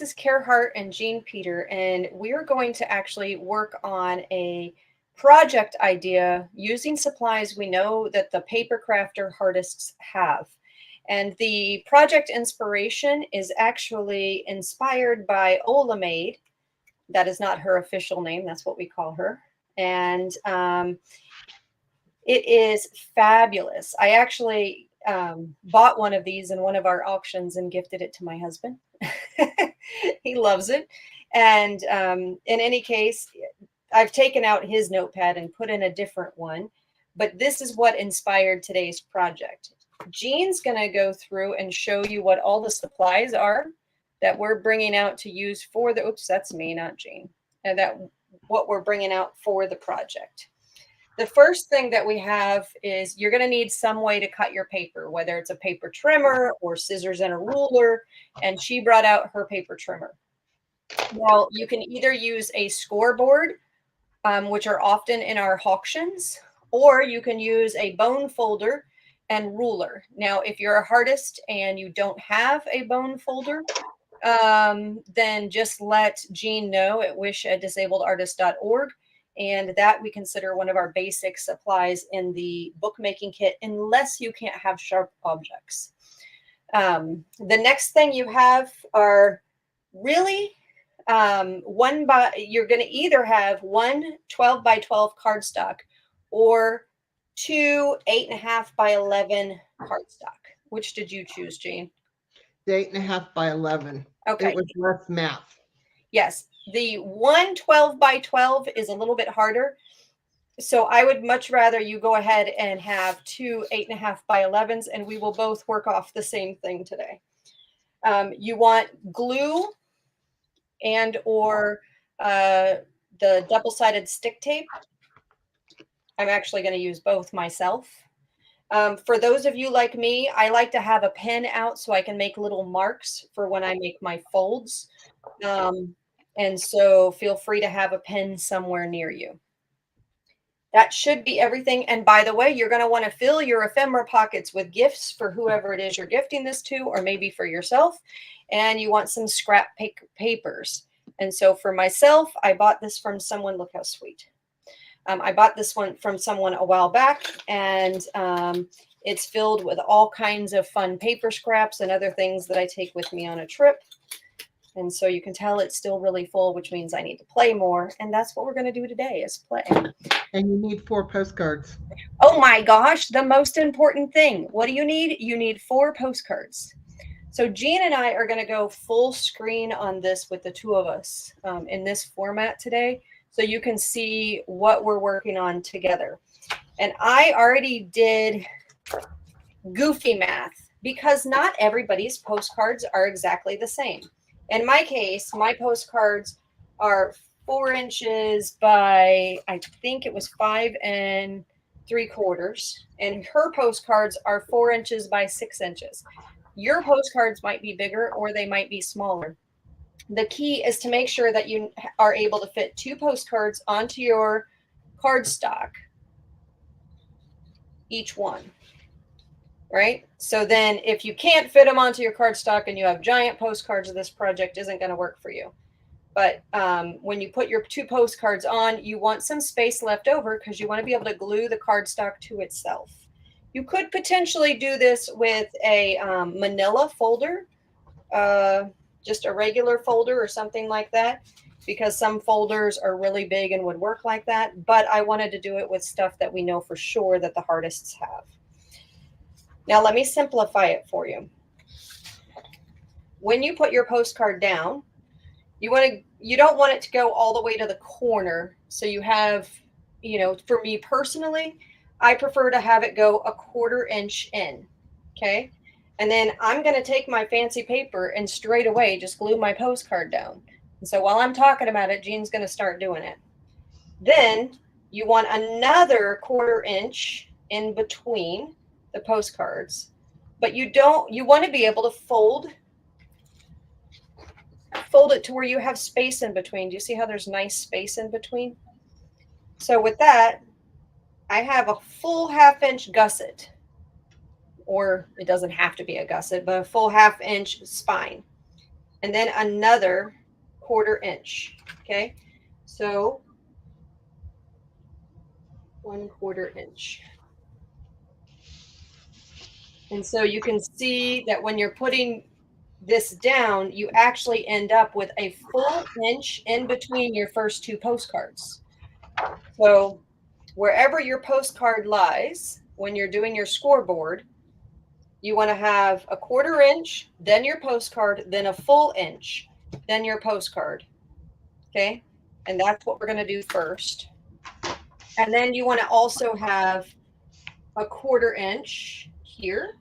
this is Care Hart and Jean Peter, and we're going to actually work on a project idea using supplies we know that the paper crafter artists have. And the project inspiration is actually inspired by Ola Maid. That is not her official name. That's what we call her. And it is fabulous. I actually bought one of these in one of our auctions and gifted it to my husband. He loves it. And in any case, I've taken out his notepad and put in a different one. But this is what inspired today's project. Jean's going to go through and show you what all the supplies are that we're bringing out to use for the, oops, that's me, not Jean, and that what we're bringing out for the project. The first thing that we have is you're going to need some way to cut your paper, whether it's a paper trimmer or scissors and a ruler, and she brought out her paper trimmer. Now, you can either use a scoreboard, which are often in our auctions, or you can use a bone folder and ruler. Now, if you're a artist and you don't have a bone folder, then just let Jean know at wish@disabledartist.org, and that we consider one of our basic supplies in the bookmaking kit, unless you can't have sharp objects. The next thing you have are really you're going to either have one 12 by 12 cardstock or two 8.5 by 11 cardstock. Which did you choose, Jean? The 8.5 by 11. Okay. It was less math. Yes. The one 12 by 12 is a little bit harder. So I would much rather you go ahead and have two 8.5 by 11s, and we will both work off the same thing today. You want glue and or the double-sided stick tape. I'm actually going to use both myself. For those of you like me, I like to have a pen out so I can make little marks for when I make my folds. And so feel free to have a pen somewhere near you. That should be everything. And by the way, you're going to want to fill your ephemera pockets with gifts for whoever it is you're gifting this to, or maybe for yourself. And you want some scrap papers. And so for myself, I bought this from someone. Look how sweet. I bought this one from someone a while back, and it's filled with all kinds of fun paper scraps and other things that I take with me on a trip. And so you can tell it's still really full, which means I need to play more. And that's what we're going to do today, is play. And you need 4 postcards. Oh my gosh, the most important thing. What do you need? You need 4 postcards. So Jean and I are going to go full screen on this with the two of us in this format today, so you can see what we're working on together. And I already did goofy math because not everybody's postcards are exactly the same. In my case, my postcards are 4 inches by, I think it was 5 3/4. And her postcards are 4 inches by 6 inches. Your postcards might be bigger or they might be smaller. The key is to make sure that you are able to fit 2 postcards onto your cardstock, each one, right? So then if you can't fit them onto your cardstock and you have giant postcards, this project isn't going to work for you. But when you put your 2 postcards on, you want some space left over because you want to be able to glue the cardstock to itself. You could potentially do this with a manila folder, just a regular folder or something like that, because some folders are really big and would work like that. But I wanted to do it with stuff that we know for sure that the artists have. Now, let me simplify it for you. When you put your postcard down, you don't want it to go all the way to the corner. So you have, for me personally, I prefer to have it go 1/4 inch in. Okay. And then I'm going to take my fancy paper and straight away just glue my postcard down. And so while I'm talking about it, Jean's going to start doing it. Then you want another 1/4 inch in between the postcards, but you want to be able to fold it to where you have space in between. Do you see how there's nice space in between? So with that, I have a full 1/2 inch gusset, or it doesn't have to be a gusset, but a full 1/2 inch spine. and then another 1/4 inch. Okay, so 1/4 inch. And so you can see that when you're putting this down, you actually end up with a full inch in between your first 2 postcards. So wherever your postcard lies, when you're doing your scoreboard, you want to have a 1/4 inch, then your postcard, then a full inch, then your postcard. Okay. And that's what we're going to do first. And then you want to also have a 1/4 inch here.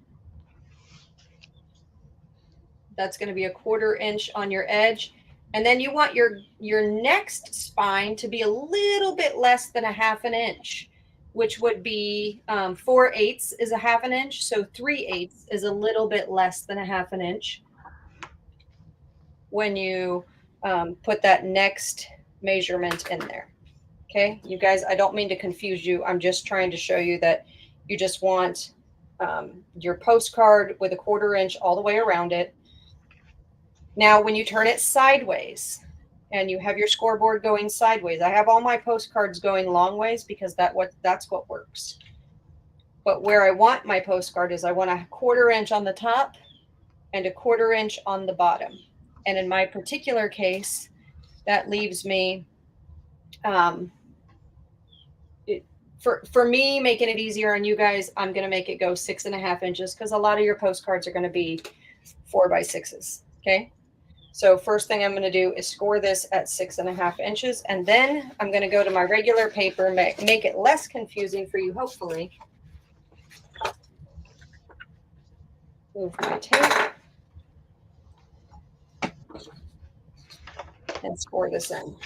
That's going to be a 1/4 inch on your edge. And then you want your next spine to be a little bit less than a 1/2 inch, which would be 4/8 is a 1/2 inch. So 3/8 is a little bit less than a 1/2 inch when you put that next measurement in there. Okay, you guys, I don't mean to confuse you. I'm just trying to show you that you just want your postcard with a 1/4 inch all the way around it. Now, when you turn it sideways and you have your scoreboard going sideways, I have all my postcards going long ways because that's what works. But where I want my postcard is I want a 1/4 inch on the top and a 1/4 inch on the bottom. And in my particular case, that leaves me, for me, making it easier on you guys, I'm going to make it go 6.5 inches because a lot of your postcards are going to be 4 by 6s. Okay. So first thing I'm going to do is score this at 6.5 inches. And then I'm going to go to my regular paper, make it less confusing for you, hopefully. Move my tape. And score this in.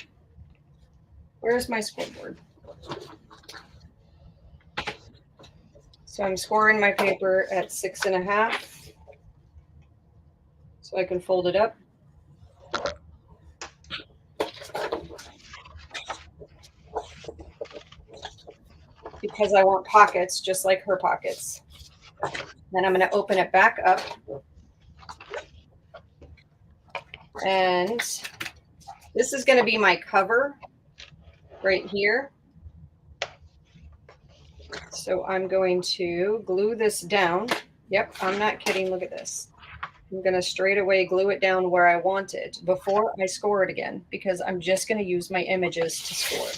Where's my scoreboard? So I'm scoring my paper at 6.5. So I can fold it up. Because I want pockets just like her pockets. Then I'm going to open it back up. And this is going to be my cover right here. So I'm going to glue this down. Yep, I'm not kidding. Look at this. I'm going to straight away glue it down where I want it before I score it again, because I'm just going to use my images to score.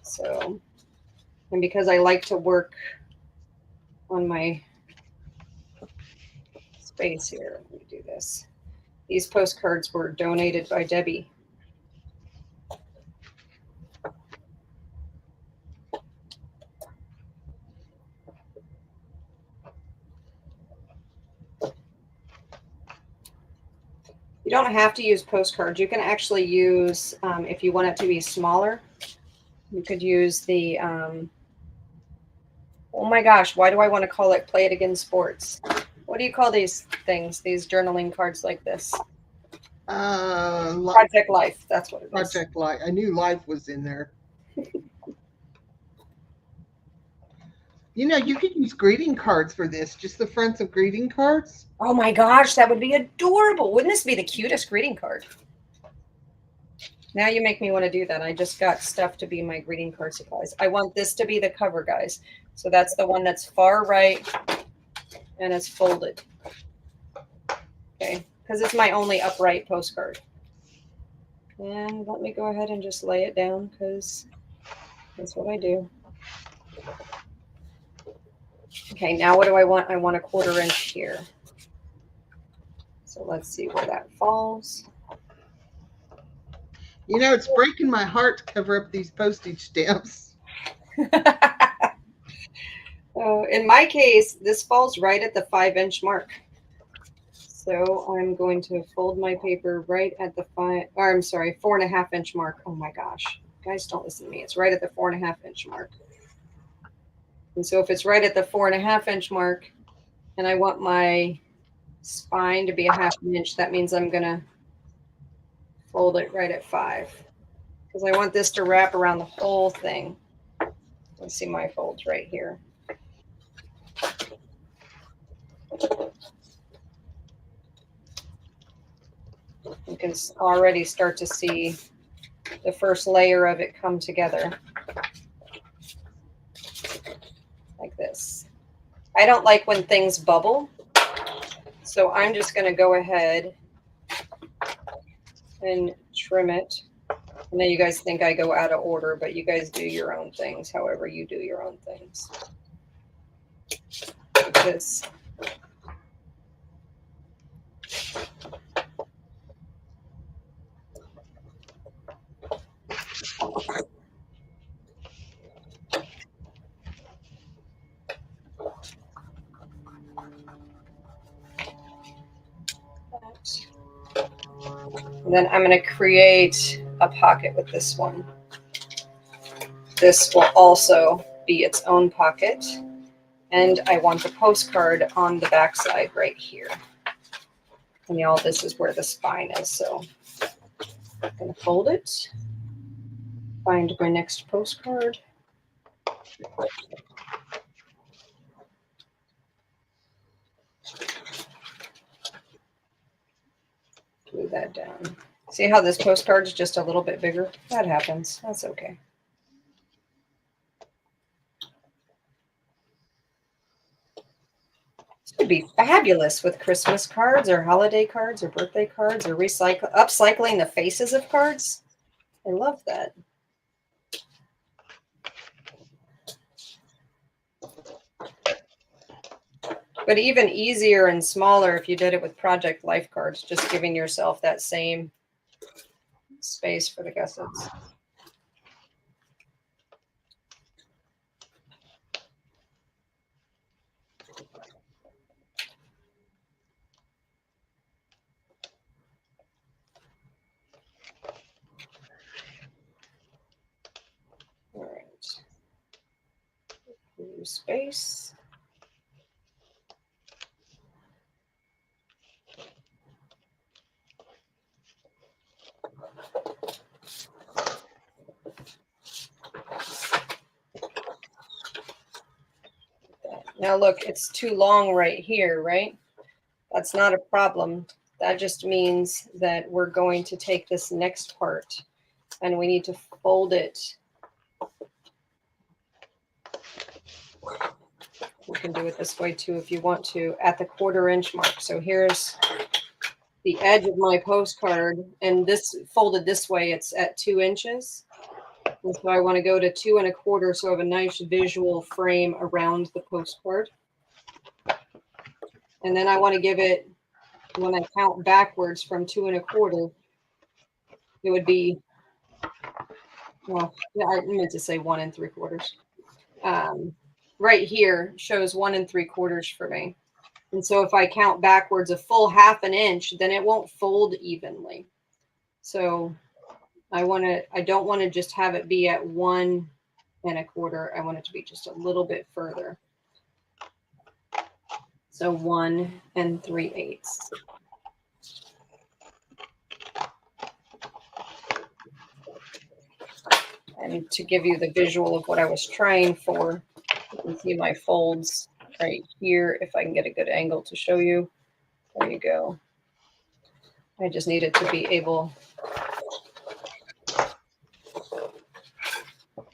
So, and because I like to work on my space here, let me do this. These postcards were donated by Debbie. You don't have to use postcards. You can actually use, if you want it to be smaller, you could use the, oh my gosh, why do I want to call it Play It Again Sports? What do you call these things, these journaling cards like this? Project Life, that's what it is. Project Life. I knew Life was in there. You know, you could use greeting cards for this, just the fronts of greeting cards. Oh my gosh, that would be adorable. Wouldn't this be the cutest greeting card? Now you make me want to do that. I just got stuff to be my greeting card supplies. I want this to be the cover, guys. So that's the one that's far right and it's folded. Okay, because it's my only upright postcard. And let me go ahead and just lay it down because that's what I do. Okay, now what do I want? I want a 1/4 inch here. So let's see where that falls. You know, it's breaking my heart to cover up these postage stamps. In my case, this falls right at the 5-inch mark. So I'm going to fold my paper right at the 4.5 inch mark. Oh my gosh, guys, don't listen to me. It's right at the 4.5 inch mark. And so if it's right at the 4.5 inch mark and I want my spine to be a 1/2 inch, that means I'm going to fold it right at 5 because I want this to wrap around the whole thing. Let's see my folds right here. You can already start to see the first layer of it come together like this. I don't like when things bubble, so I'm just going to go ahead and trim it. I know you guys think I go out of order, but you guys do your own things, however you do your own things. Like this. And then I'm going to create a pocket with this one. This will also be its own pocket. And I want the postcard on the back side right here. And y'all, this is where the spine is. So I'm going to fold it, find my next postcard. Glue that down. See how this postcard is just a little bit bigger? That happens. That's okay. This would be fabulous with Christmas cards or holiday cards or birthday cards or upcycling the faces of cards. I love that. But even easier and smaller if you did it with Project Life cards, just giving yourself that same space for the gussets. All right. New space. Now look, it's too long right here, right? That's not a problem. That just means that we're going to take this next part and we need to fold it. You can do it this way too if you want to, at the 1/4 inch mark. So here's the edge of my postcard, and this folded this way, it's at 2 inches. And so I want to go to 2 1/4, so I have a nice visual frame around the postcard. And then I want to give it, when I count backwards from 2 1/4, it would be, well, yeah, I meant to say 1 3/4. Right here shows 1 3/4 for me. And so if I count backwards a full 1/2 inch, then it won't fold evenly. So I don't want to just have it be at 1 1/4. I want it to be just a little bit further. So 1 3/8. And to give you the visual of what I was trying for, you can see my folds right here. If I can get a good angle to show you. There you go. I just need it to be able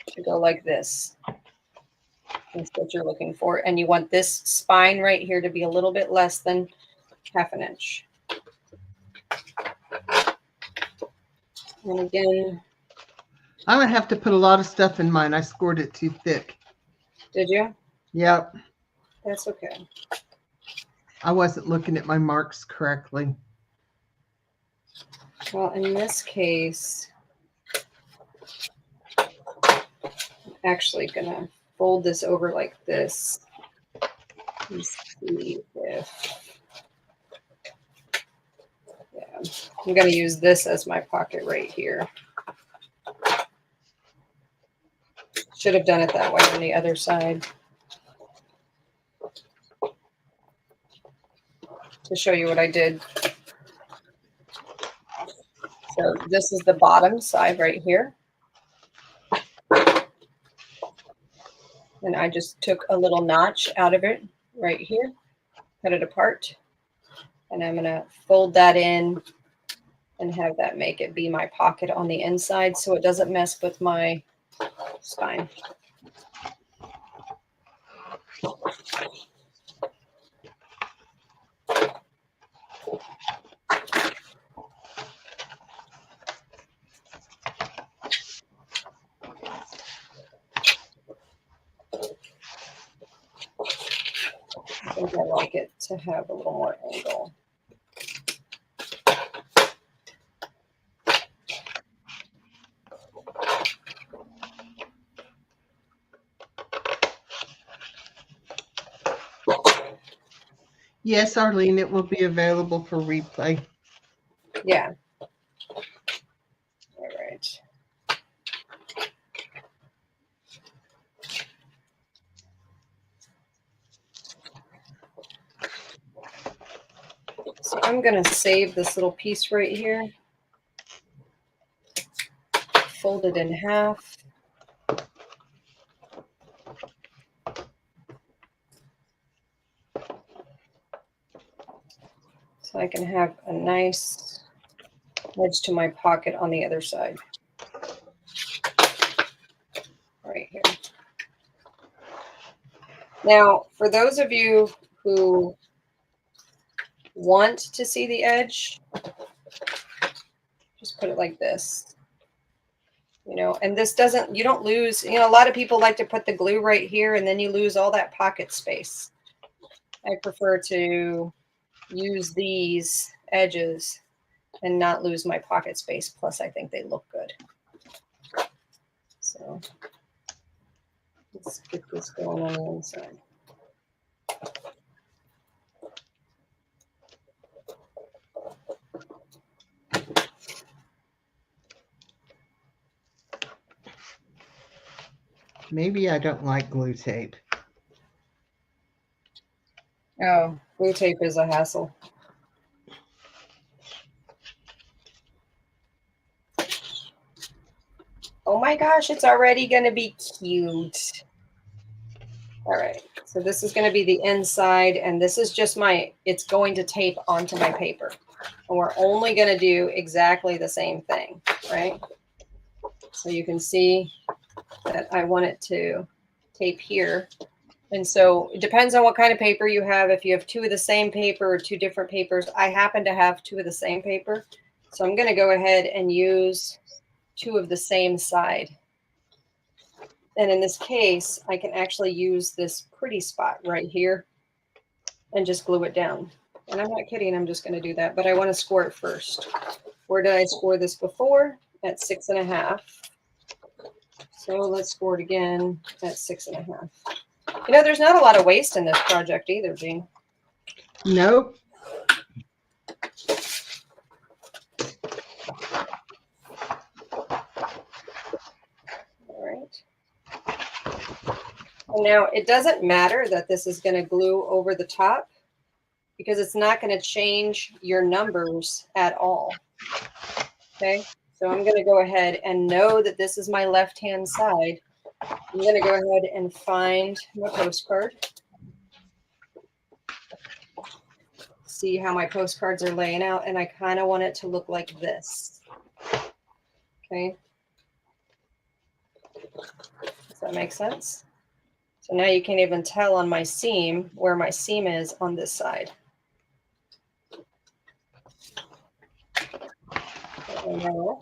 to go like this. That's what you're looking for. And you want this spine right here to be a little bit less than 1/2 inch. And again, I'm going to have to put a lot of stuff in mine. I scored it too thick. did you? Yep. That's okay. I wasn't looking at my marks correctly. Well, in this case, I'm actually going to fold this over like this. Let's see if, yeah, I'm going to use this as my pocket right here. Should have done it that way on the other side to show you what I did. So this is the bottom side right here. And I just took a little notch out of it right here, cut it apart. And I'm going to fold that in and have that make it be my pocket on the inside so it doesn't mess with my spine. I think I like it to have a little more angle. Yes, Arlene, it will be available for replay. Yeah. All right. So I'm going to save this little piece right here. Fold it in half. So I can have a nice edge to my pocket on the other side. Right here. Now, for those of you who want to see the edge, just put it like this. You know, and this doesn't, you don't lose, you know, a lot of people like to put the glue right here and then you lose all that pocket space. I prefer to use these edges and not lose my pocket space. Plus, I think they look good. So let's get this going on the inside. Maybe I don't like glue tape. Oh, glue tape is a hassle. Oh my gosh, it's already going to be cute. All right, so this is going to be the inside, and this is just my, it's going to tape onto my paper. And we're only going to do exactly the same thing, right? So you can see that I want it to tape here. And so it depends on what kind of paper you have. If you have two of the same paper or two different papers, I happen to have two of the same paper. So I'm going to go ahead and use two of the same side. And in this case, I can actually use this pretty spot right here and just glue it down. And I'm not kidding, I'm just going to do that, but I want to score it first. Where did I score this before? At 6.5. So let's score it again at 6.5. You know, there's not a lot of waste in this project either, Jean. Nope. All right. And now it doesn't matter that this is going to glue over the top because it's not going to change your numbers at all. Okay, so I'm going to go ahead and know that this is my left-hand side. I'm going to go ahead and find my postcard. See how my postcards are laying out, and I kind of want it to look like this. Okay. Does that make sense? So now you can't even tell on my seam where my seam is on this side. And now,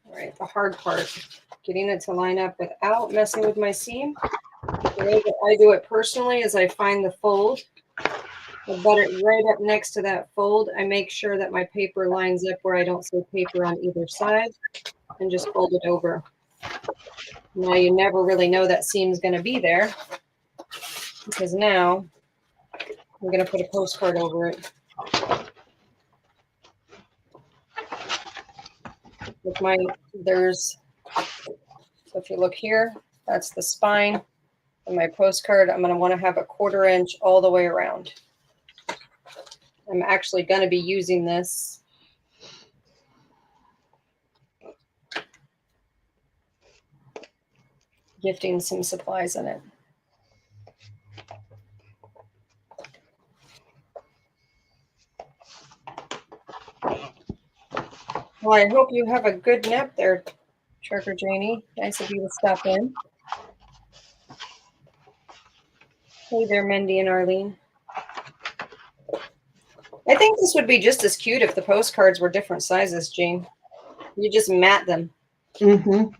all right, the hard part getting it to line up without messing with my seam. The way that I do it personally is I find the fold. I butt it right up next to that fold. I make sure that my paper lines up where I don't see paper on either side and just fold it over. Now you never really know that seam's going to be there because now I'm going to put a postcard over it. With my, so if you look here, that's the spine. And my postcard, I'm going to want to have a 1/4 inch all the way around. I'm actually going to be using this gifting some supplies in it. Well, I hope you have a good nap there, Trucker Janie. Nice of you to stop in. Hey there, Mindy and Arlene. I think this would be just as cute if the postcards were different sizes, Jane. You just mat them. Mm-hmm.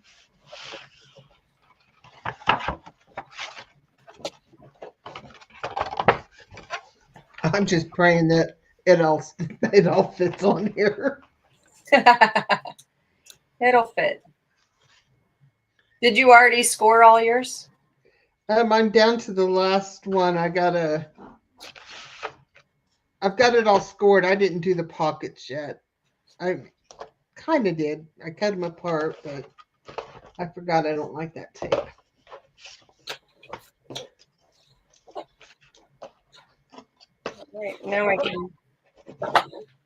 I'm just praying that it all fits on here. It'll fit. Did you already score all yours? I'm down to the last one. I've got it all scored. I didn't do the pockets yet. I kind of did. I cut them apart, but I forgot I don't like that tape. Right, now I can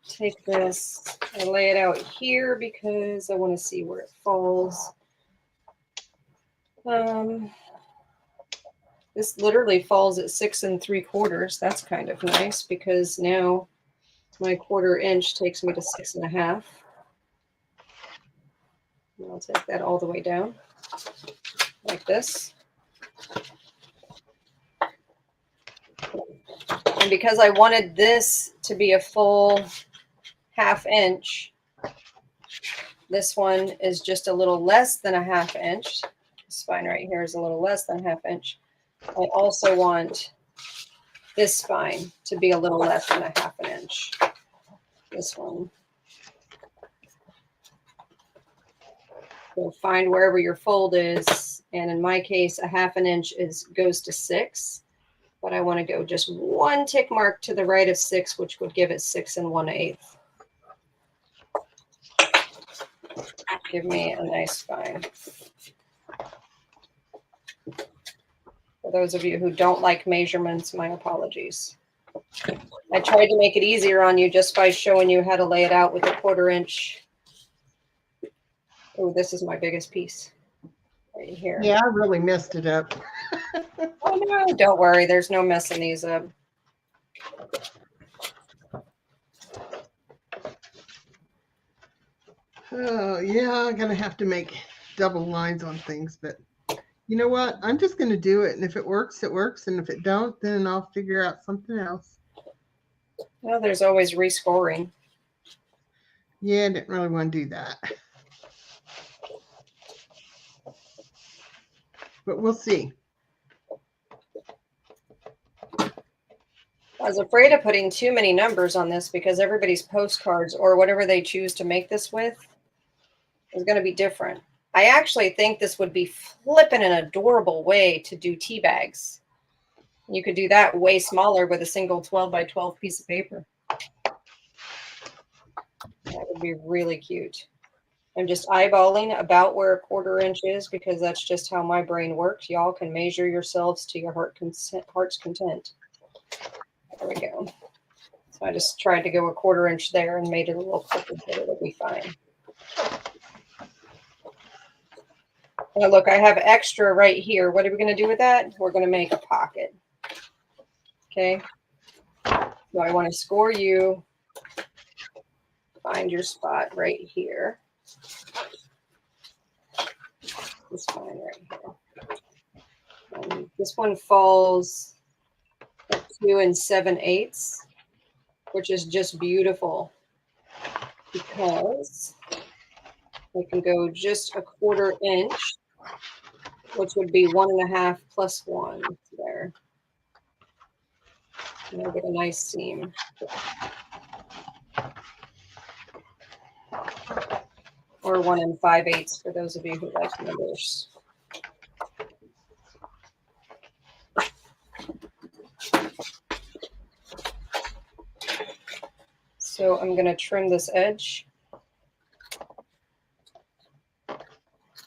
take this and lay it out here because I want to see where it falls. This literally falls at 6 3/4. That's kind of nice because now my 1/4 inch takes me to 6 1/2. And I'll take that all the way down like this. And because I wanted this to be a full 1/2 inch, this one is just a little less than a 1/2 inch. The spine right here is a little less than a 1/2 inch. I also want this spine to be a little less than a 1/2 inch. This one. So find wherever your fold is. And in my case, a 1/2 inch goes to 6. But I want to go just one tick mark to the right of 6, which would give it 6 1/8. Give me a nice spine. For those of you who don't like measurements, my apologies. I tried to make it easier on you just by showing you how to lay it out with a 1/4 inch. Oh, this is my biggest piece right here. Yeah, I really messed it up. Oh, no, don't worry. There's no messing these up. Oh, yeah, I'm going to have to make double lines on things, but you know what? I'm just going to do it. And if it works, it works. And if it don't, then I'll figure out something else. Well, there's always rescoring. Yeah, I didn't really want to do that. But we'll see. I was afraid of putting too many numbers on this because everybody's postcards or whatever they choose to make this with is going to be different. I actually think this would be flipping an adorable way to do tea bags. You could do that way smaller with a single 12 by 12 piece of paper. That would be really cute. I'm just eyeballing about where a 1/4 inch is because that's just how my brain works. Y'all can measure yourselves to your heart's content. There we go. So I just tried to go a 1/4 inch there and made it a little crooked, but it'll be fine. Now look, I have extra right here. What are we going to do with that? We're going to make a pocket. Okay. So I want to score you. Find your spot right here. This spine right here. And this one falls at 2 7/8, which is just beautiful because I can go just a 1/4 inch, which would be 1.5 plus 1 there. And I'll get a nice seam. Or 1 5/8 for those of you who like numbers. So I'm going to trim this edge.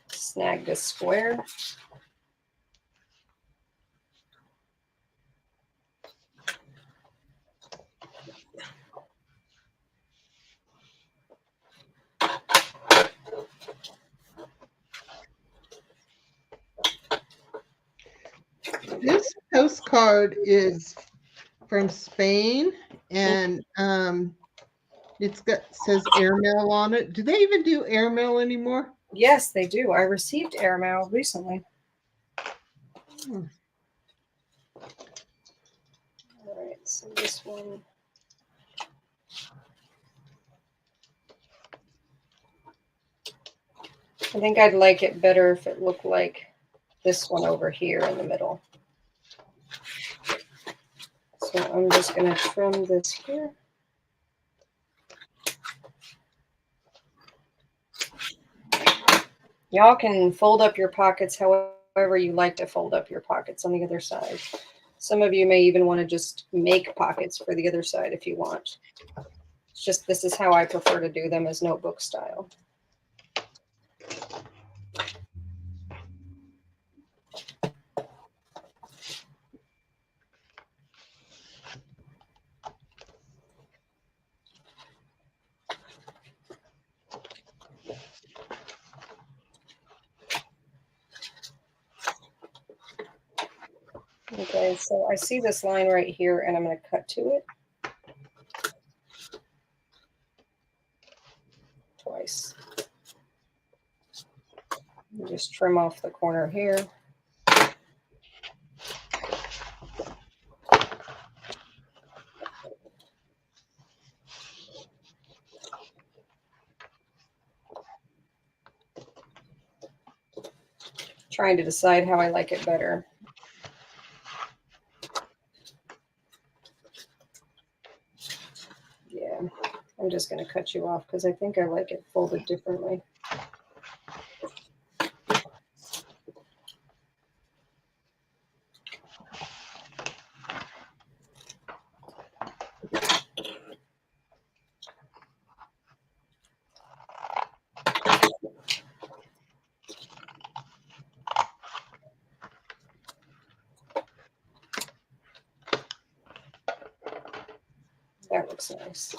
Snag this square. This postcard is from Spain, and says airmail on it. Do they even do airmail anymore? Yes, they do. I received airmail recently. All right, so this one. I think I'd like it better if it looked like this one over here in the middle. So I'm just going to trim this here. Y'all can fold up your pockets however you like to fold up your pockets on the other side. Some of you may even want to just make pockets for the other side if you want. It's just this is how I prefer to do them, as notebook style. Okay, so I see this line right here, and I'm going to cut to it twice. And just trim off the corner here. Trying to decide how I like it better. Yeah, I'm just going to cut you off because I think I like it folded differently. That looks nice.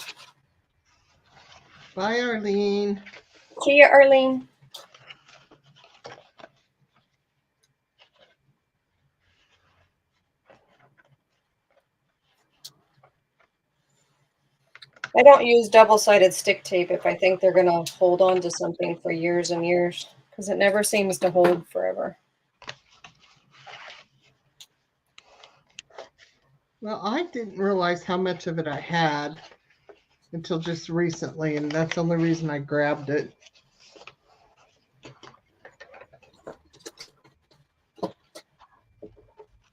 Bye, Arlene. See ya, Arlene. I don't use double-sided stick tape if I think they're going to hold on to something for years and years, because it never seems to hold forever. Well, I didn't realize how much of it I had until just recently, and that's the only reason I grabbed it.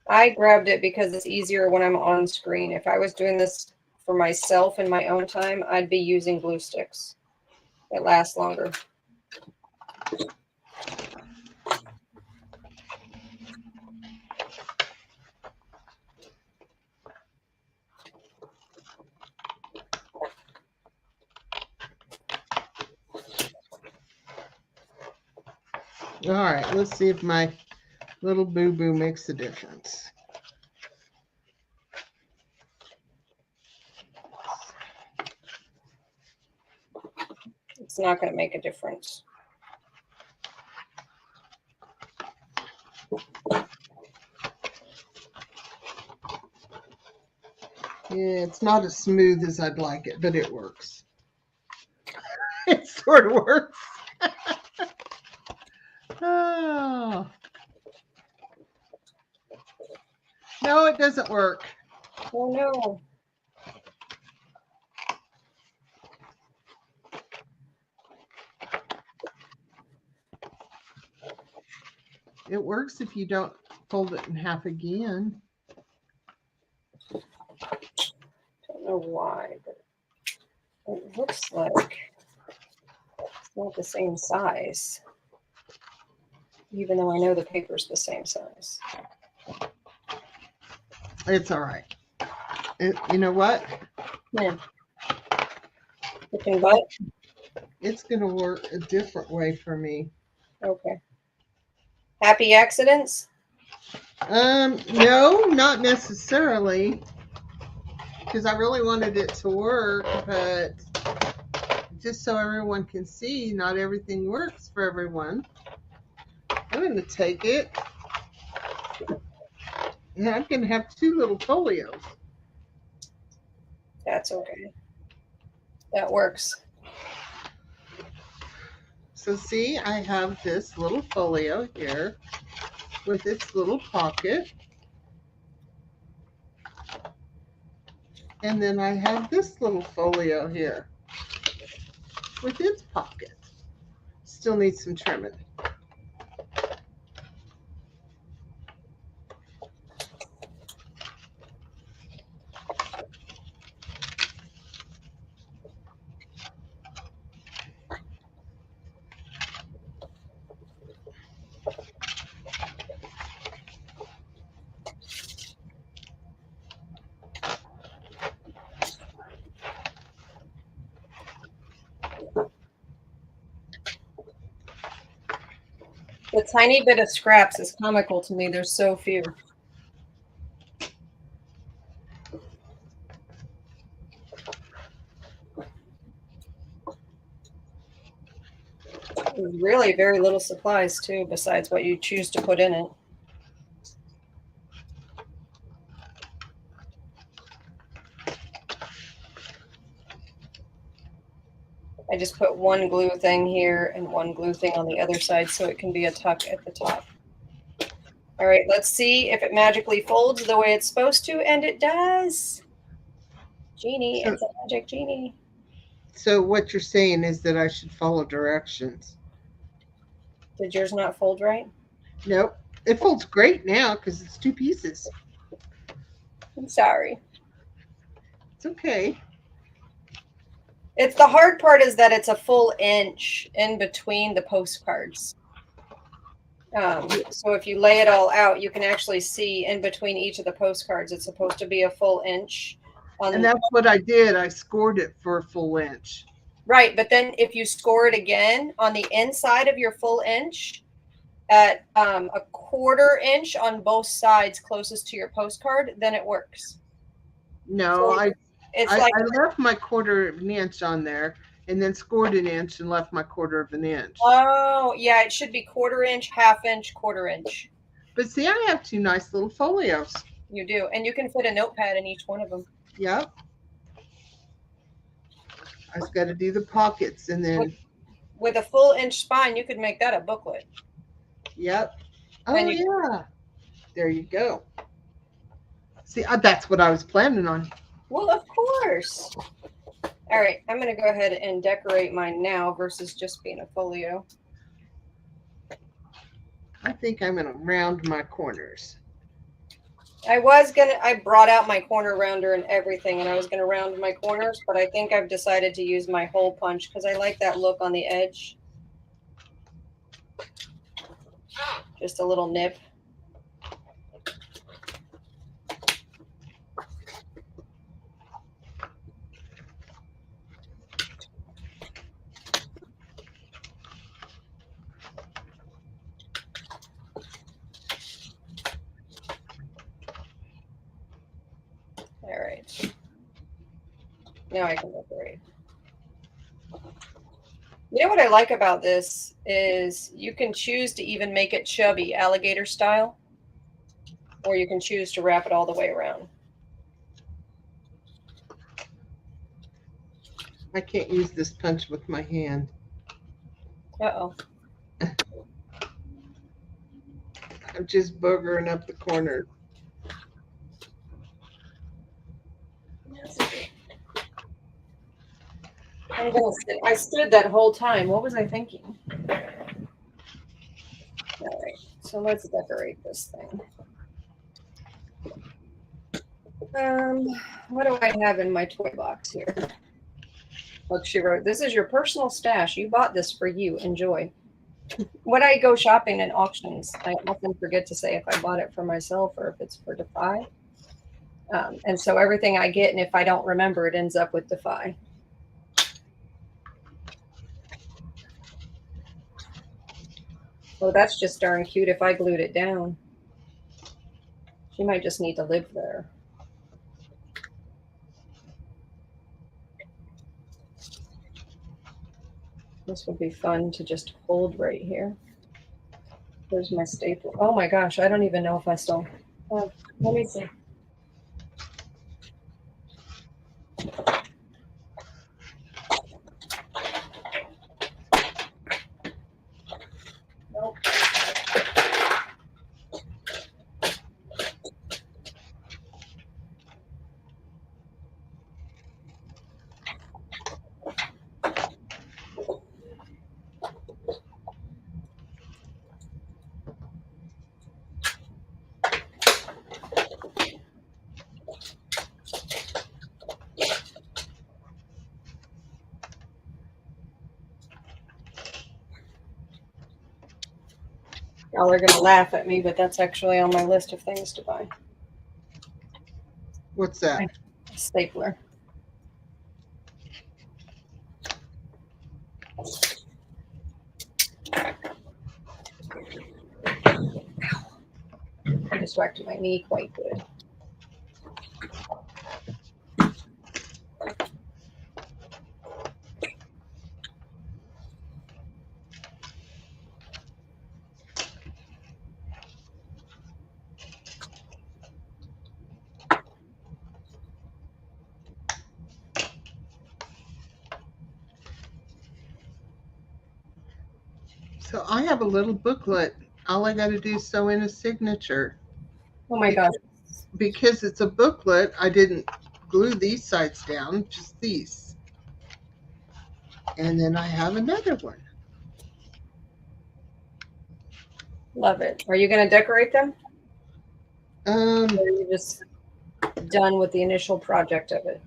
I grabbed it because it's easier when I'm on screen. If I was doing this for myself in my own time, I'd be using glue sticks. It lasts longer. All right, let's see if my little boo-boo makes a difference. It's not going to make a difference. Yeah, it's not as smooth as I'd like it, but it works. It sort of works. Oh. No, it doesn't work. Oh, no. It works if you don't fold it in half again. Don't know why, but it looks like it's not the same size, even though I know the paper's the same size. It's all right. You know what? Yeah. Looking butt? It's going to work a different way for me. Okay. Happy accidents? No, not necessarily. Because I really wanted it to work, but just so everyone can see, not everything works for everyone. I'm going to take it. And I'm going to have 2 little folios. That's okay. That works. So see, I have this little folio here with its little pocket. And then I have this little folio here with its pocket. Still needs some trimming. The tiny bit of scraps is comical to me. There's so few. There's really very little supplies too, besides what you choose to put in it. I just put one glue thing here and one glue thing on the other side so it can be a tuck at the top. All right, let's see if it magically folds the way it's supposed to, and it does. Genie, it's a magic genie. So what you're saying is that I should follow directions. Did yours not fold right? Nope. It folds great now because it's 2 pieces. I'm sorry. It's okay. It's the hard part is that it's a full inch in between the postcards. So if you lay it all out, you can actually see in between each of the postcards. It's supposed to be a full inch. And that's what I did. I scored it for a full inch. Right, but then if you score it again on the inside of your full inch at a 1/4 inch on both sides closest to your postcard, then it works. No, So I left my 1/4 of an inch on there and then scored an inch and left my 1/4 of an inch. Oh, yeah, it should be 1/4 inch, 1/2 inch, 1/4 inch. But see, I have 2 nice little folios. You do, and you can fit a notepad in each one of them. Yep. I just got to do the pockets and then. With a full inch spine, you could make that a booklet. Yep. Oh, yeah. There you go. See, that's what I was planning on. Well, of course. All right, I'm going to go ahead and decorate mine now versus just being a folio. I think I'm going to round my corners. I brought out my corner rounder and everything, and I was going to round my corners, but I think I've decided to use my hole punch because I like that look on the edge. Just a little nip. All right. Now I can decorate. You know what I like about this is you can choose to even make it chubby, alligator style, or you can choose to wrap it all the way around. I can't use this punch with my hand. Uh-oh. I'm just boogering up the corners. I stood that whole time. What was I thinking? All right. So let's decorate this thing. What do I have in my toy box here? Look, she wrote, "This is your personal stash. You bought this for you. Enjoy." When I go shopping in auctions, I often forget to say if I bought it for myself or if it's for dAFi. And so everything I get, and if I don't remember, it ends up with dAFi. Oh, that's just darn cute if I glued it down. She might just need to live there. This would be fun to just hold right here. There's my staple. Oh my gosh, I don't even know if I still have. Let me see. Nope. Y'all are gonna laugh at me, but that's actually on my list of things to buy. What's that? A stapler. I just whacked my knee quite good. So I have a little booklet. All I got to do is sew in a signature. Oh my gosh. Because it's a booklet, I didn't glue these sides down, just these. And then I have another one. Love it. Are you gonna decorate them? Or are you just done with the initial project of it?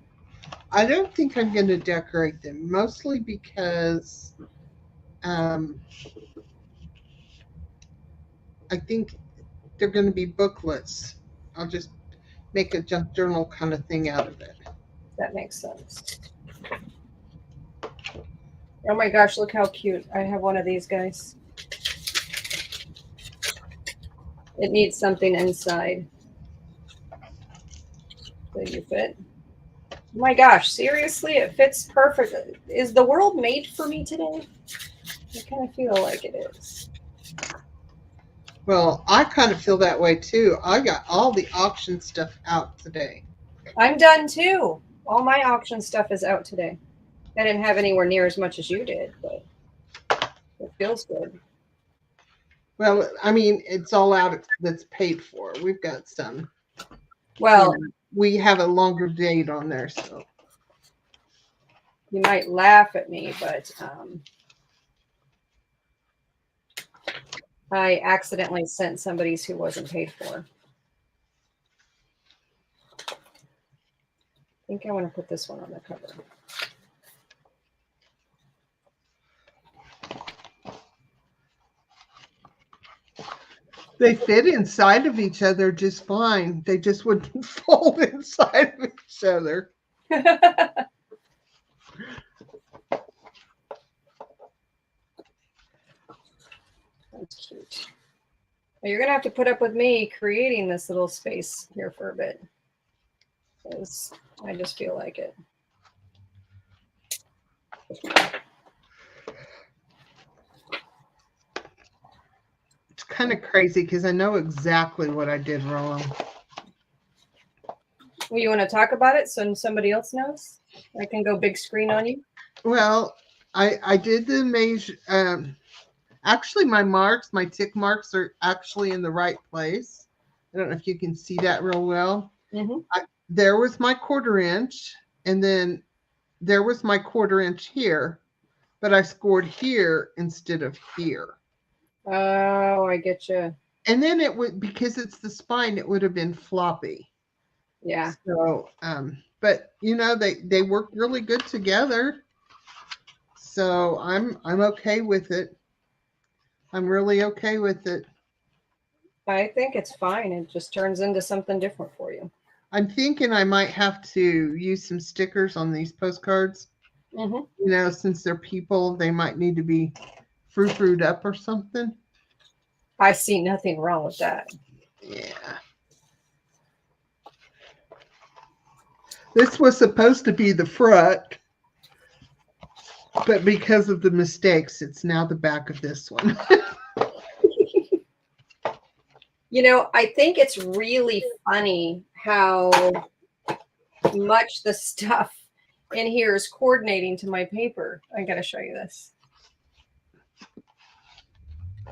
I don't think I'm going to decorate them, mostly because I think they're going to be booklets. I'll just make a junk journal kind of thing out of it. That makes sense. Oh my gosh, look how cute. I have one of these guys. It needs something inside. Will you fit? Oh my gosh, seriously, it fits perfect. Is the world made for me today? I kind of feel like it is. Well, I kind of feel that way too. I got all the auction stuff out today. I'm done too. All my auction stuff is out today. I didn't have anywhere near as much as you did, but it feels good. Well, I mean, it's all out that's paid for. We've got some. Well, we have a longer date on there, so. You might laugh at me, but I accidentally sent somebody's who wasn't paid for. I think I want to put this one on the cover. They fit inside of each other just fine. They just wouldn't fold inside of each other. That's cute. Well, you're going to have to put up with me creating this little space here for a bit, because I just feel like it. It's kind of crazy because I know exactly what I did wrong. Well, you want to talk about it so somebody else knows? I can go big screen on you. Well, I did the measure. Actually, my tick marks are actually in the right place. I don't know if you can see that real well. Mm-hmm. There was my 1/4 inch, and then there was my 1/4 inch here, but I scored here instead of here. Oh, I get you. And then it would, because it's the spine, it would have been floppy. Yeah. So, but they work really good together. So I'm okay with it. I'm really okay with it. I think it's fine. It just turns into something different for you. I'm thinking I might have to use some stickers on these postcards. Mm-hmm. Since they're people, they might need to be fruit up or something. I see nothing wrong with that. Yeah. This was supposed to be the front, but because of the mistakes, it's now the back of this one. I think it's really funny how much the stuff in here is coordinating to my paper. I got to show you this.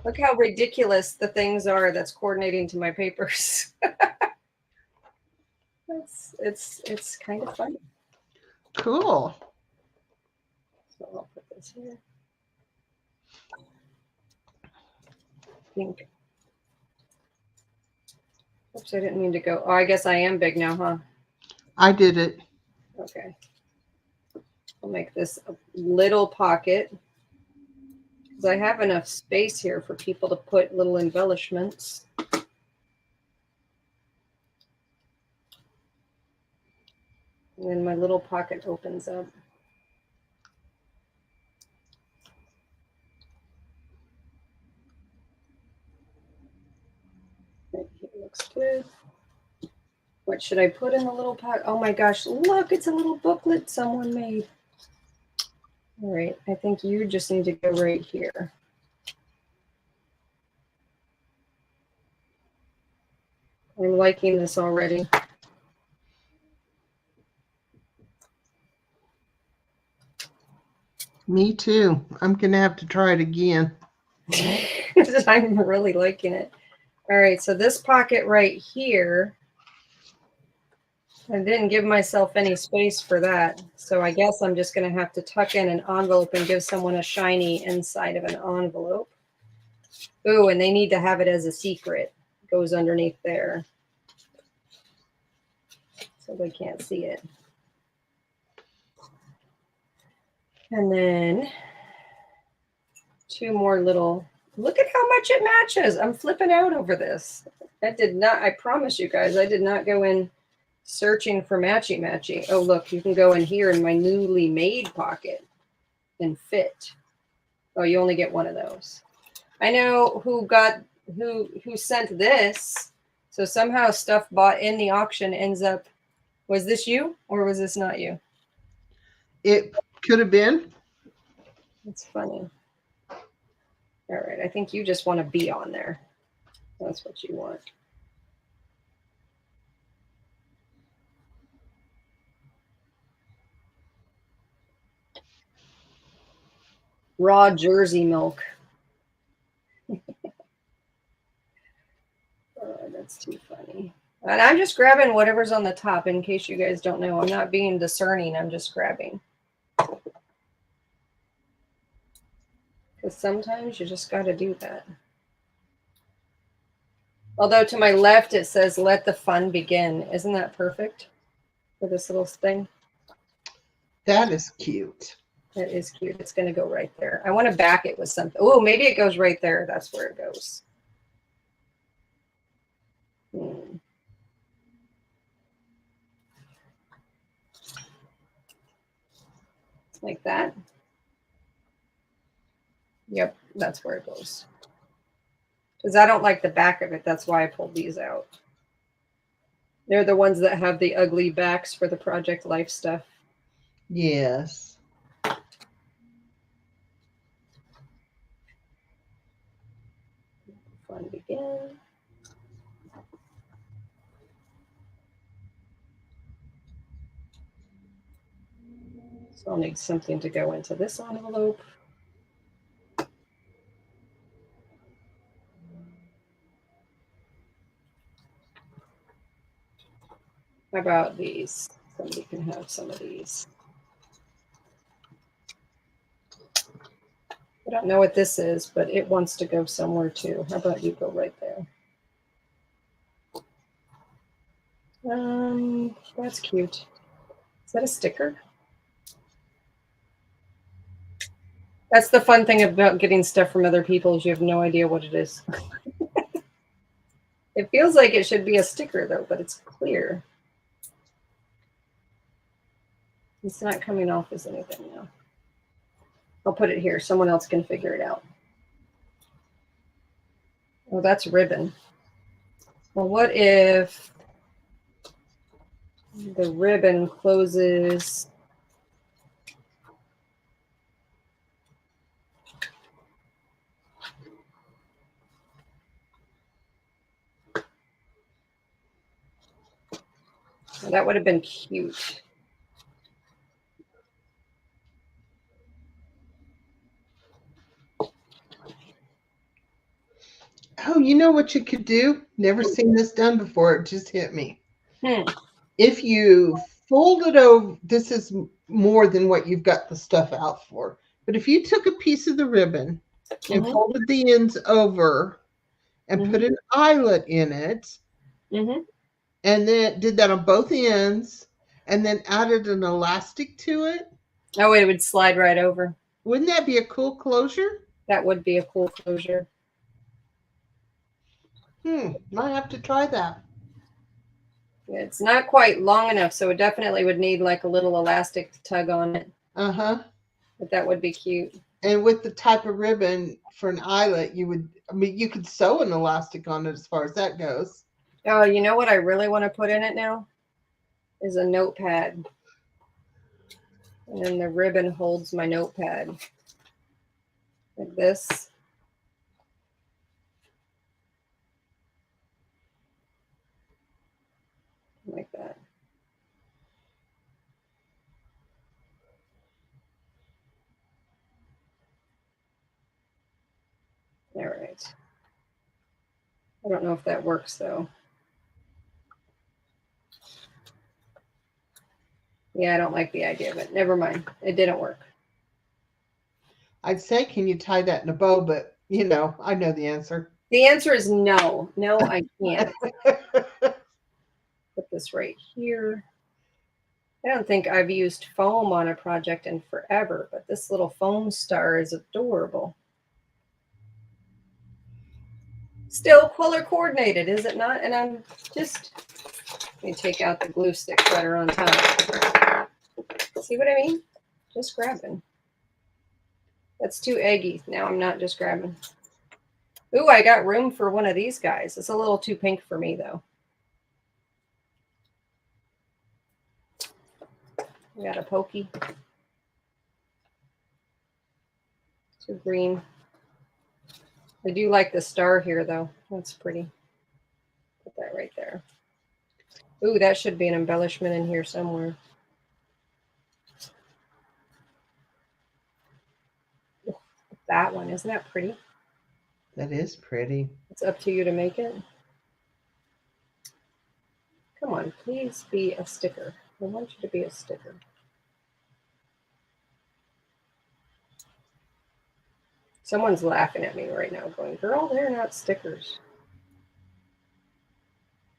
Look how ridiculous the things are that's coordinating to my papers. It's kind of funny. Cool. So I'll put this here. I think. Oops, I didn't mean to go. Oh, I guess I am big now, huh? I did it. Okay. I'll make this a little pocket because I have enough space here for people to put little embellishments. And then my little pocket opens up. Right here looks good. What should I put in the little pocket? Oh my gosh, look, it's a little booklet someone made. All right, I think you just need to go right here. I'm liking this already. Me too. I'm going to have to try it again. I'm really liking it. All right, so this pocket right here, I didn't give myself any space for that. So I guess I'm just going to have to tuck in an envelope and give someone a shiny inside of an envelope. Ooh, and they need to have it as a secret. It goes underneath there, so they can't see it. And then 2 more little, look at how much it matches. I'm flipping out over this. I promise you guys, I did not go in searching for matchy. Oh, look, you can go in here in my newly made pocket and fit. Oh, you only get one of those. I know who sent this. So somehow stuff bought in the auction ends up, was this you or was this not you? It could have been. It's funny. All right, I think you just want to be on there. That's what you want. Raw Jersey milk. Oh, that's too funny. And I'm just grabbing whatever's on the top in case you guys don't know. I'm not being discerning. I'm just grabbing. Because sometimes you just got to do that. Although to my left, it says, let the fun begin. Isn't that perfect for this little thing? That is cute. That is cute. It's going to go right there. I want to back it with something. Oh, maybe it goes right there. That's where it goes. Like that. Yep, that's where it goes. Because I don't like the back of it. That's why I pulled these out. They're the ones that have the ugly backs for the Project Life stuff. Yes. Fun begin. So I'll need something to go into this envelope. How about these? Somebody can have some of these. I don't know what this is, but it wants to go somewhere too. How about you go right there? That's cute. Is that a sticker? That's the fun thing about getting stuff from other people is you have no idea what it is. It feels like it should be a sticker though, but it's clear. It's not coming off as anything now. I'll put it here. Someone else can figure it out. Oh, that's ribbon. Well, what if the ribbon closes? Well, that would have been cute. Oh, you know what you could do? Never seen this done before. It just hit me. If you fold it over, this is more than what you've got the stuff out for. But if you took a piece of the ribbon and folded the ends over and put an eyelet in it, and then did that on both ends, and then added an elastic to it. Oh, it would slide right over. Wouldn't that be a cool closure? That would be a cool closure. Might have to try that. It's not quite long enough, so it definitely would need like a little elastic to tug on it. But that would be cute. And with the type of ribbon for an eyelet, you could sew an elastic on it as far as that goes. Oh, you know what I really want to put in it now? Is a notepad. And then the ribbon holds my notepad. Like this. Like that. All right. I don't know if that works though. Yeah, I don't like the idea of it. Never mind. It didn't work. I'd say, can you tie that in a bow? But, I know the answer. The answer is no. No, I can't. Put this right here. I don't think I've used foam on a project in forever, but this little foam star is adorable. Still color coordinated, is it not? And I'm just, let me take out the glue stick butter on top. See what I mean? Just grabbing. That's too eggy. Now I'm not just grabbing. Ooh, I got room for one of these guys. It's a little too pink for me though. We got a pokey. Too green. I do like the star here though. That's pretty. Put that right there. Ooh, that should be an embellishment in here somewhere. That one, isn't that pretty? That is pretty. It's up to you to make it. Come on, please be a sticker. I want you to be a sticker. Someone's laughing at me right now going, girl, they're not stickers.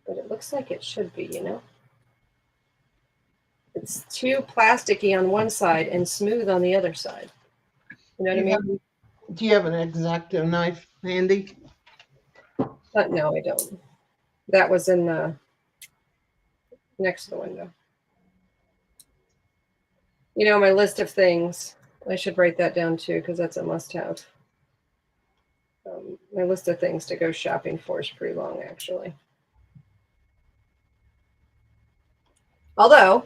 But it looks like it should be, you know? It's too plasticky on one side and smooth on the other side. You know what I mean? Do you have an X-Acto knife handy? No, I don't. That was in the next to the window. You know, my list of things, I should write that down too, because that's a must-have. My list of things to go shopping for is pretty long, actually. Although,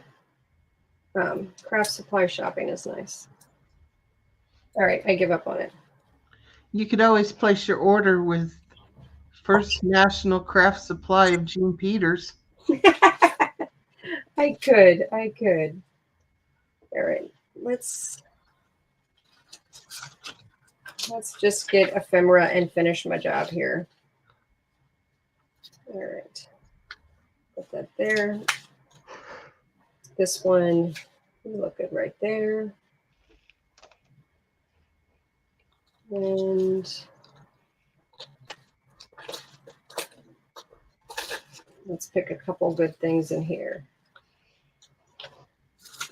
craft supply shopping is nice. All right, I give up on it. You could always place your order with First National Craft Supply of Jean Peters. I could. All right, let's just get ephemera and finish my job here. All right, put that there. This one, you look good right there. And Let's pick a couple good things in here.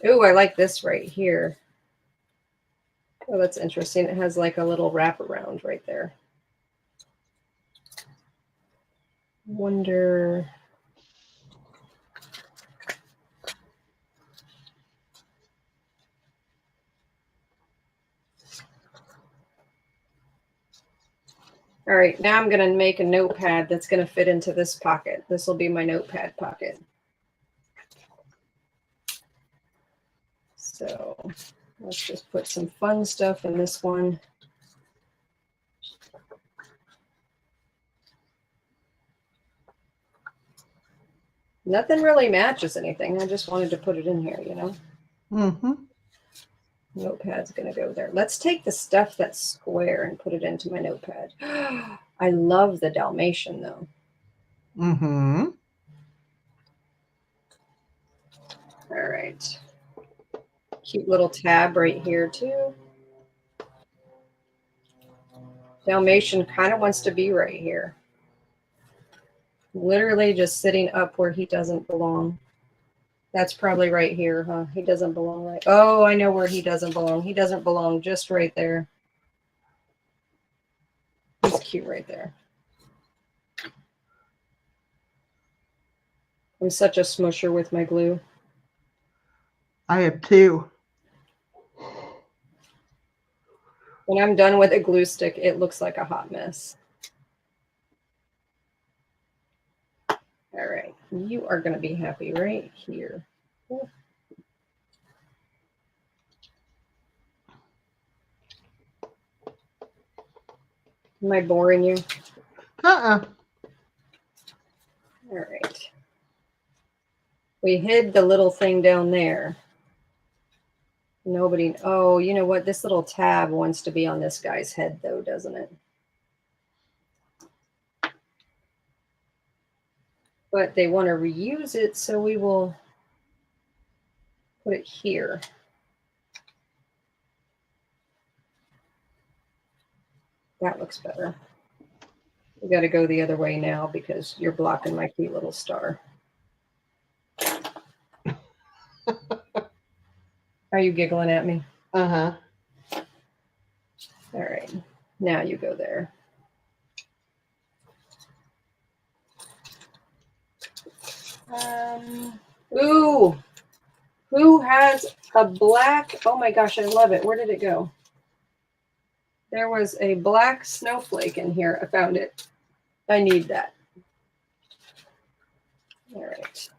Ooh, I like this right here. Oh, that's interesting. It has like a little wraparound right there. Wonder. All right, now I'm going to make a notepad that's going to fit into this pocket. This will be my notepad pocket. So let's just put some fun stuff in this one. Nothing really matches anything. I just wanted to put it in here, you know? Mm-hmm. Notepad's going to go there. Let's take the stuff that's square and put it into my notepad. I love the Dalmatian, though. Mm-hmm. All right. Cute little tab right here, too. Dalmatian kind of wants to be right here. Literally just sitting up where he doesn't belong. That's probably right here, huh? He doesn't belong right. Oh, I know where he doesn't belong. He doesn't belong just right there. He's cute right there. I'm such a smusher with my glue. I have two. When I'm done with a glue stick, it looks like a hot mess. All right. You are going to be happy right here. Am I boring you? Uh-uh. All right. We hid the little thing down there. Nobody. Oh, you know what? This little tab wants to be on this guy's head, though, doesn't it? But they want to reuse it, so we will put it here. That looks better. We got to go the other way now because you're blocking my cute little star. Are you giggling at me? Uh-huh. All right. Now you go there. Ooh. Who has a black? Oh my gosh, I love it. Where did it go? There was a black snowflake in here. I found it. I need that. All right.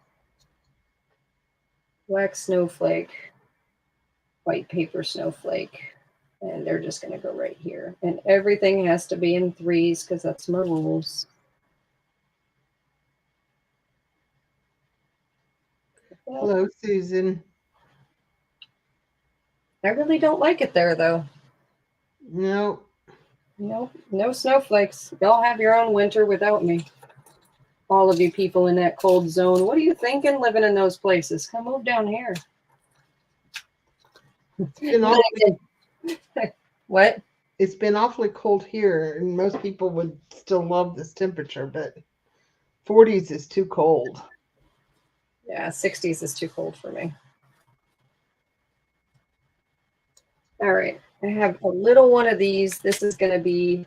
Black snowflake, white paper snowflake, and they're just going to go right here. And everything has to be in threes because that's my rules. Hello, Susan. I really don't like it there, though. No. No, no snowflakes. Y'all have your own winter without me. All of you people in that cold zone. What are you thinking living in those places? Come move down here. What? It's been awfully cold here, and most people would still love this temperature, but 40s is too cold. Yeah, 60s is too cold for me. All right, I have a little one of these. This is going to be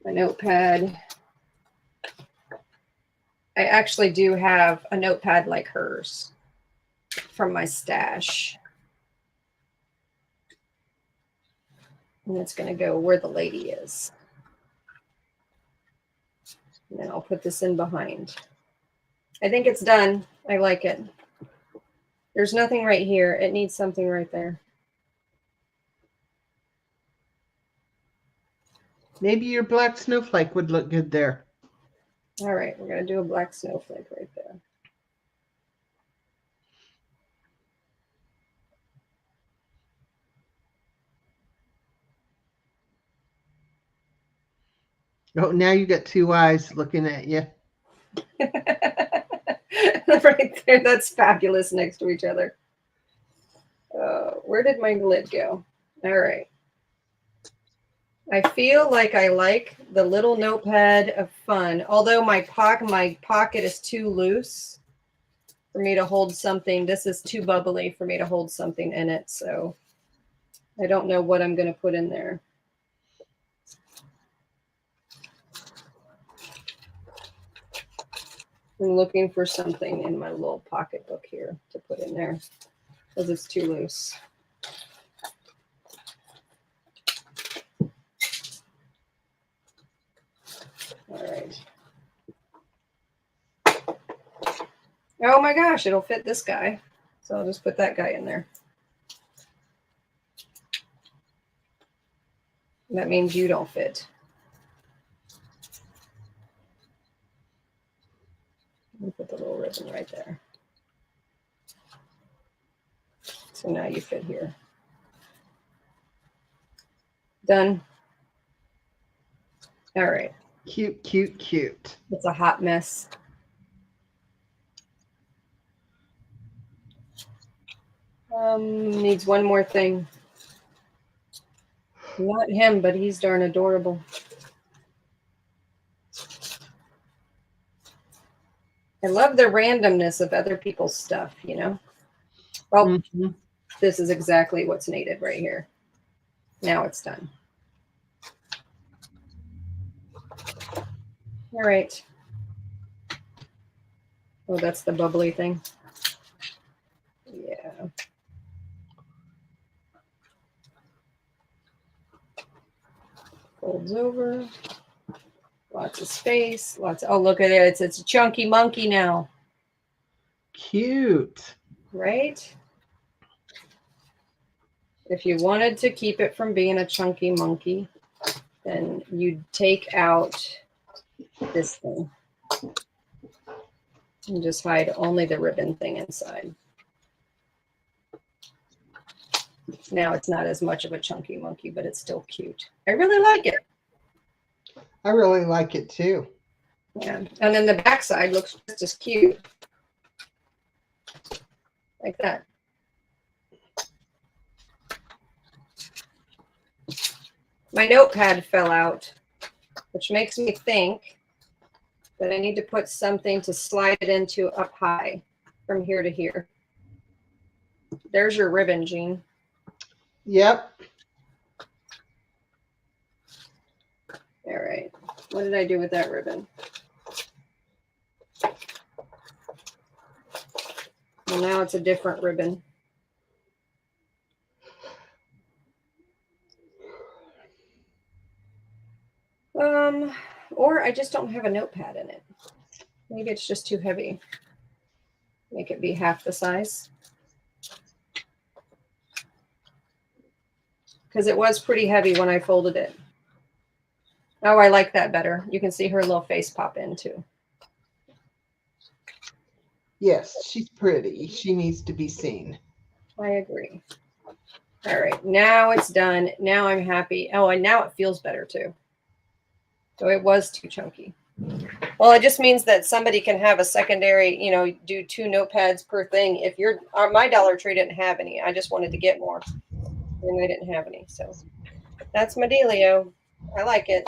my notepad. I actually do have a notepad like hers from my stash. And it's going to go where the lady is. And then I'll put this in behind. I think it's done. I like it. There's nothing right here. It needs something right there. Maybe your black snowflake would look good there. All right, we're going to do a black snowflake right there. Oh, now you got two eyes looking at you. Right there, that's fabulous next to each other. Where did my lid go? All right. I feel like I like the little notepad of fun, although my pocket is too loose for me to hold something. This is too bubbly for me to hold something in it, so I don't know what I'm going to put in there. I'm looking for something in my little pocketbook here to put in there because it's too loose. All right. Oh my gosh, it'll fit this guy. So I'll just put that guy in there. That means you don't fit. Let me put the little ribbon right there. So now you fit here. Done. All right. Cute, cute, cute. It's a hot mess. Needs one more thing. Not him, but he's darn adorable. I love the randomness of other people's stuff, you know? Well, This is exactly what's needed right here. Now it's done. All right. Oh, that's the bubbly thing. Yeah. Folds over. Lots of space. Lots of, oh, look at it. It's a chunky monkey now. Cute. Right? If you wanted to keep it from being a chunky monkey, then you'd take out this thing and just hide only the ribbon thing inside. Now it's not as much of a chunky monkey, but it's still cute. I really like it. I really like it too. Yeah. And then the backside looks just as cute. Like that. My notepad fell out, which makes me think that I need to put something to slide it into up high from here to here. There's your ribbon, Jean. Yep. All right. What did I do with that ribbon? Well, now it's a different ribbon. Or I just don't have a notepad in it. Maybe it's just too heavy. Make it be half the size. Because it was pretty heavy when I folded it. Oh, I like that better. You can see her little face pop in too. Yes, she's pretty. She needs to be seen. I agree. All right, now it's done. Now I'm happy. Oh, and now it feels better too. So it was too chunky. Well, it just means that somebody can have a secondary, you know, do 2 notepads per thing. If you're, my Dollar Tree didn't have any. I just wanted to get more, and they didn't have any. So that's my dealio. I like it.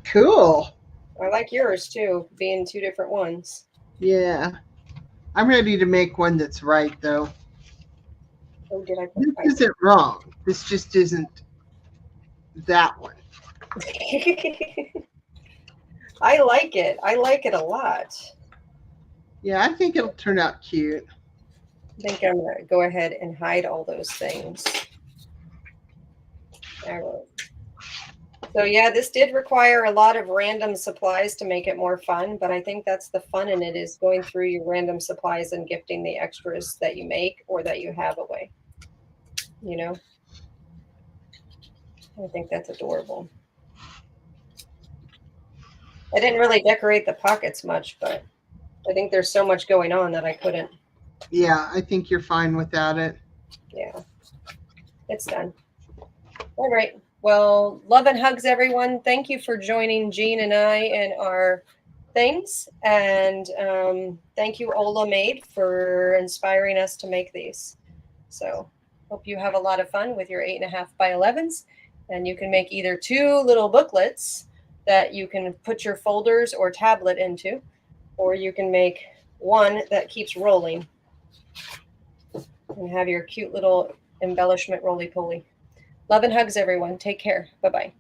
Cool. I like yours too, being 2 different ones. Yeah. I'm ready to make one that's right, though. Oh, did I? This isn't wrong. This just isn't that one. I like it. I like it a lot. Yeah, I think it'll turn out cute. I think I'm going to go ahead and hide all those things. All right. So yeah, this did require a lot of random supplies to make it more fun, but I think that's the fun in it, is going through your random supplies and gifting the extras that you make or that you have away. You know? I think that's adorable. I didn't really decorate the pockets much, but I think there's so much going on that I couldn't. Yeah, I think you're fine without it. Yeah. It's done. All right. Well, love and hugs, everyone. Thank you for joining Jean and I in our things. And thank you, Ola Maid, for inspiring us to make these. So hope you have a lot of fun with your 8.5 by 11s. And you can make either 2 little booklets that you can put your folders or tablet into, or you can make one that keeps rolling and have your cute little embellishment roly-poly. Love and hugs, everyone. Take care. Bye-bye.